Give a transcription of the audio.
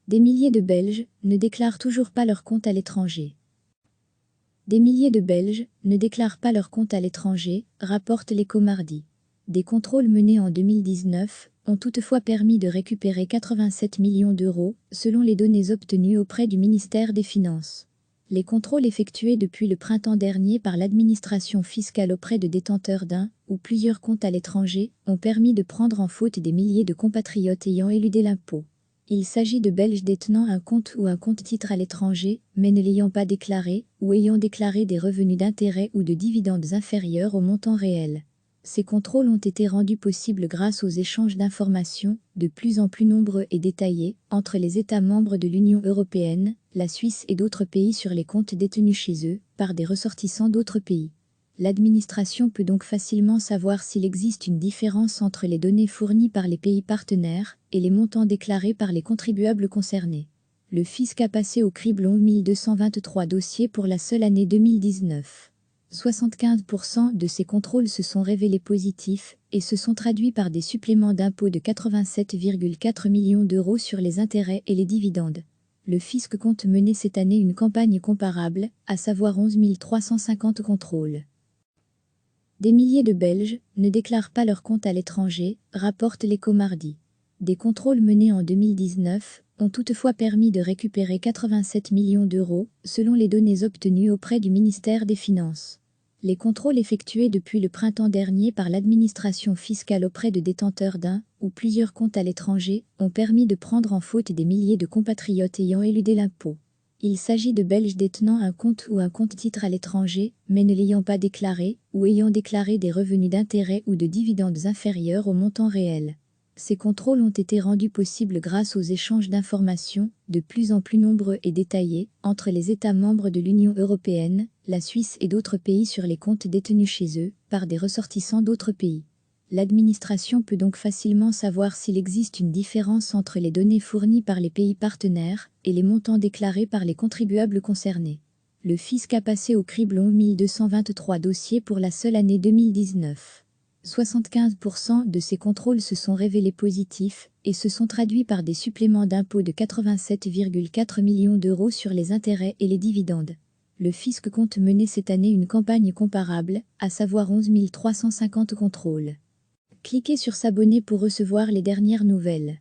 Des milliers de Belges ne déclarent toujours pas leur compte à l'étranger. Des milliers de Belges ne déclarent pas leur compte à l'étranger, rapporte l'Echo mardi. Des contrôles menés en 2019 ont toutefois permis de récupérer 87 millions d'euros, selon les données obtenues auprès du ministère des Finances. Les contrôles effectués depuis le printemps dernier par l'administration fiscale auprès de détenteurs d'un ou plusieurs comptes à l'étranger ont permis de prendre en faute des milliers de compatriotes ayant éludé l'impôt. Il s'agit de Belges détenant un compte ou un compte-titre à l'étranger, mais ne l'ayant pas déclaré, ou ayant déclaré des revenus d'intérêt ou de dividendes inférieurs au montant réel. Ces contrôles ont été rendus possibles grâce aux échanges d'informations, de plus en plus nombreux et détaillés, entre les États membres de l'Union européenne, la Suisse et d'autres pays sur les comptes détenus chez eux, par des ressortissants d'autres pays. L'administration peut donc facilement savoir s'il existe une différence entre les données fournies par les pays partenaires et les montants déclarés par les contribuables concernés. Le fisc a passé au crible 11 223 dossiers pour la seule année 2019. 75% de ces contrôles se sont révélés positifs et se sont traduits par des suppléments d'impôts de 87,4 millions d'euros sur les intérêts et les dividendes. Le fisc compte mener cette année une campagne comparable, à savoir 11 350 contrôles. Des milliers de Belges ne déclarent pas leur compte à l'étranger, rapporte l'Echo mardi. Des contrôles menés en 2019 ont toutefois permis de récupérer 87 millions d'euros, selon les données obtenues auprès du ministère des Finances. Les contrôles effectués depuis le printemps dernier par l'administration fiscale auprès de détenteurs d'un ou plusieurs comptes à l'étranger ont permis de prendre en faute des milliers de compatriotes ayant éludé l'impôt. Il s'agit de Belges détenant un compte ou un compte-titre à l'étranger, mais ne l'ayant pas déclaré, ou ayant déclaré des revenus d'intérêt ou de dividendes inférieurs au montant réel. Ces contrôles ont été rendus possibles grâce aux échanges d'informations, de plus en plus nombreux et détaillés, entre les États membres de l'Union européenne, la Suisse et d'autres pays sur les comptes détenus chez eux, par des ressortissants d'autres pays. L'administration peut donc facilement savoir s'il existe une différence entre les données fournies par les pays partenaires et les montants déclarés par les contribuables concernés. Le fisc a passé au crible 11 223 dossiers pour la seule année 2019. 75% de ces contrôles se sont révélés positifs et se sont traduits par des suppléments d'impôts de 87,4 millions d'euros sur les intérêts et les dividendes. Le fisc compte mener cette année une campagne comparable, à savoir 11 350 contrôles. Cliquez sur s'abonner pour recevoir les dernières nouvelles.